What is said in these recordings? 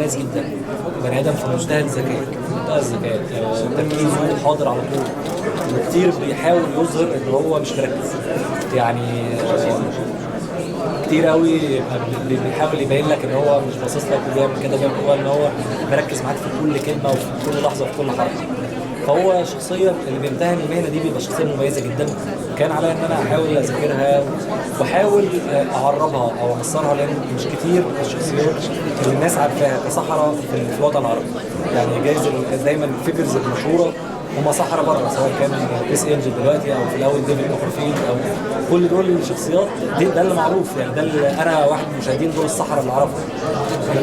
مميز جدا، بني ادم في منتهى الذكاء، منتهى الذكاء، تركيزه حاضر على طول، وكتير بيحاول يظهر ان هو مش مركز. يعني كتير قوي بيحاول يبين لك ان هو مش باصص لك وبيعمل كده، بيعمل هو ان هو مركز معاك في كل كلمه وفي كل لحظه وفي كل حركه. فهو شخصيه اللي بيمتهن المهنه دي بيبقى شخصيه مميزه جدا. كان عليا ان انا احاول اذاكرها واحاول اعربها او امصرها، لان مش كتير الشخصيات اللي الناس عارفاها كصحراء في الوطن العربي. يعني جايز دايما الفيجرز المشهوره هم صحراء بره، سواء كان كريس انجل دلوقتي او في الاول ديفيد كوبرفيلد، او كل دول الشخصيات دي، ده اللي معروف. يعني ده اللي انا واحد من المشاهدين دول الصحراء اللي اعرفهم.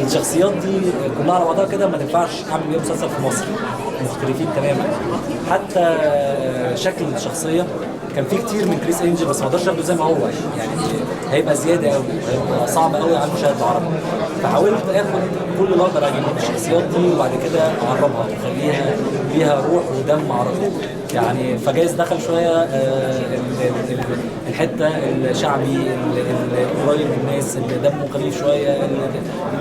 الشخصيات دي كلها على بعضها كده ما تنفعش اعمل بيها مسلسل في مصر، مختلفين تماما. حتى شكل الشخصيه كان في كتير من كريس انجل، بس ما اقدرش اخده زي ما هو، يعني هيبقى زياده قوي، هيبقى صعب قوي على المشاهد العربي. فحاولت اخد كل اللي اقدر اجيبه من الشخصيات دي وبعد كده اعربها واخليها ليها روح ودم عربي. يعني فجايز دخل شويه الحته الشعبي القريب من الناس اللي دمه خفيف شويه،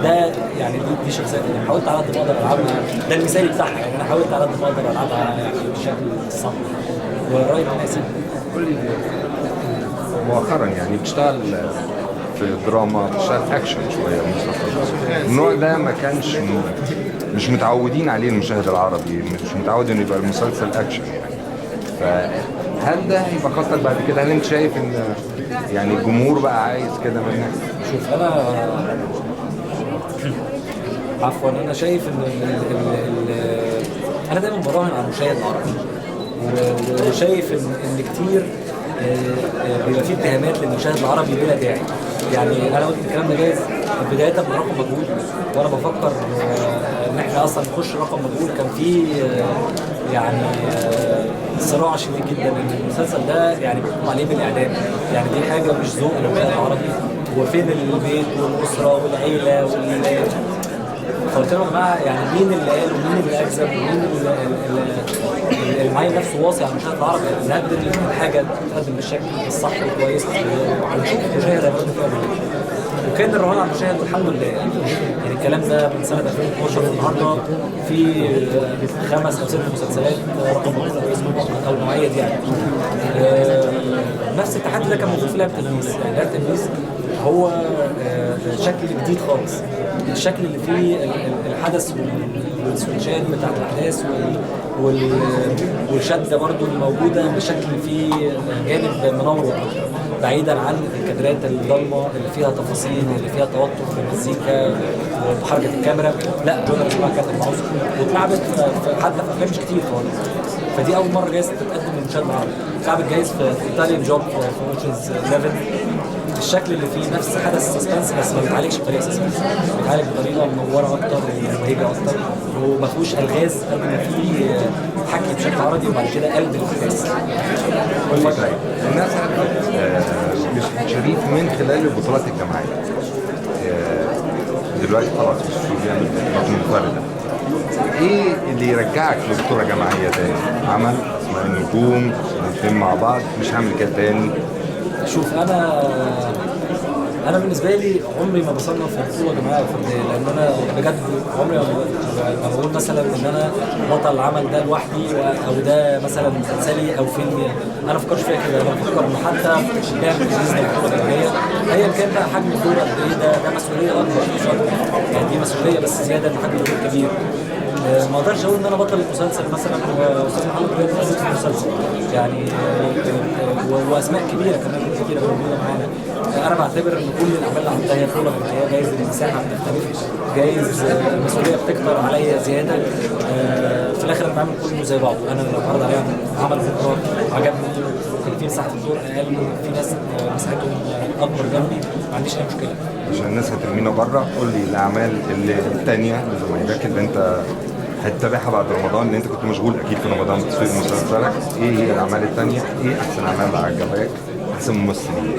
ده يعني دي شخصيات اللي حاولت على قد ما اقدر العبها، ده المثالي بتاعها. يعني انا حاولت على قد ما اقدر العبها يعني بالشكل الصح والراي الناس. مؤخرا يعني بتشتغل في الدراما، بتشتغل اكشن شويه مسلسل النوع ده ما كانش مش متعودين عليه المشاهد العربي، مش متعود انه يبقى المسلسل اكشن يعني. فهل ده هيبقى خطتك بعد كده؟ هل انت شايف ان يعني الجمهور بقى عايز كده منك؟ شوف انا عفوا انا شايف ان انا دايما براهن على المشاهد العربي، وشايف ان كتير بيبقى فيه اتهامات للمشاهد العربي بلا داعي. يعني انا قلت الكلام ده جايز بدايه برقم مجهول، وانا بفكر ان احنا اصلا نخش رقم مجهول. كان في يعني صراع شديد جدا ان المسلسل ده يعني بيحكم عليه بالاعدام. يعني دي حاجه مش ذوق للمشاهد العربي، وفين البيت والاسره والعيله فقلت لهم يا جماعه، يعني مين اللي قال ومين اللي اكذب ومين اللي معين نفسه واصي على المشاهد العربي؟ نقدر الحاجه تتقدم بالشكل الصح والكويس ونشوف المشاهد هيرد فيها. وكان الرهان على المشاهد والحمد لله. يعني الكلام ده من سنه 2012 والنهارده في 5 أو 6 مسلسلات رقم مقبول او اسم مؤقت او نوعيه دي. يعني نفس التحدي ده كان موجود في لعبه تلميذ. يعني لعبه تلميذ هو شكل جديد خالص، الشكل اللي فيه الحدث والسويتشات بتاعت الاحداث والشده برضو الموجوده بشكل فيه جانب منور بعيدا عن الكادرات الضلمه اللي فيها تفاصيل، اللي فيها توتر في المزيكا وحركه الكاميرا. لا دول اسمها كانت الماوس واتلعبت حتى في افلام مش كتير خالص. فدي اول مره جايز تتقدم للمشاهد العربي. اتلعبت جايز في ايطاليان جوب في اوشنز 11. الشكل اللي فيه نفس حدث سسبنس بس ما بيتعالجش بطريقه سسبنس، بيتعالج بطريقه منوره اكتر ومبهجه اكتر، وما فيهوش الغاز قد ما فيه حكي بشكل عرضي وبعد كده قلب الاحداث. الناس عرفت شريف من خلال البطولات الجماعيه. دلوقتي خلاص الشريف بيعمل بطولات منفرده. ايه اللي يرجعك لبطوله جماعيه تاني؟ عمل اسمها النجوم، الاثنين مع بعض، مش هعمل كده تاني. شوف انا بالنسبه لي عمري ما بصنف في بطوله جماعيه او فرديه، لان انا بجد عمري ما بقول مثلا ان انا بطل العمل ده لوحدي او ده مثلا مسلسلي او فيلمي. انا ما بفكرش فيها كده. انا بفكر انه حتى لعبه بطوله جماعيه ايا كان بقى حجم الدور قد ايه، ده مسؤوليه اكبر مش اكتر. يعني دي مسؤوليه بس زياده ان حجم الدور كبير. ما اقدرش اقول ان انا بطل المسلسل مثلا واستاذ محمد رياض موجود في المسلسل، يعني واسماء كبيره كمان كتيره موجوده معانا. انا بعتبر ان كل الاعمال اللي عملتها هي بطوله جماعيه. جايز المساحه بتختلف، جايز المسؤوليه بتكتر عليا زياده. في الاخر انا بعمل كله زي بعضه. انا لو اتعرض عليا عمل بكره عجبني، كان في مساحه الدور اقل، في ناس مساحتهم اكبر جنبي، ما عنديش اي مشكله. عشان الناس هترمينا بره، قول لي الاعمال الثانيه لزمايلك اللي انت هتتابعها بعد رمضان، اللي انت كنت مشغول اكيد في رمضان بتصوير مسلسلك. ايه هي الاعمال الثانيه؟ ايه احسن اعمال عجبك؟ احسن ممثلين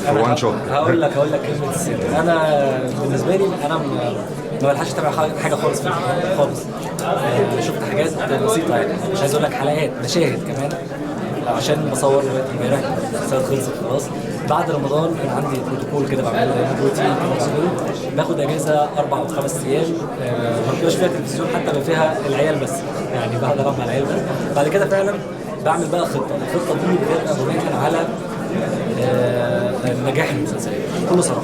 في وان شوت؟ هقول لك كلمه السر. انا بالنسبه لي انا ما بلحقش اتابع حاجه خالص في خالص. شفت حاجات بسيطه، يعني مش عايز اقول لك حلقات، مشاهد كمان. عشان بصور لغايه امبارح السنه خلصت خلاص. بعد رمضان كان عندي بروتوكول كده بعمله، روتين كده باخد اجازه 4 أو 5 ايام، ما بيبقاش فيها تلفزيون حتى، بيبقى فيها العيال بس، يعني بقعد العب مع العيال بس. بعد كده فعلا بعمل بقى خطه، الخطه دي بتبقى بناء على نجاح المسلسلات بكل صراحه.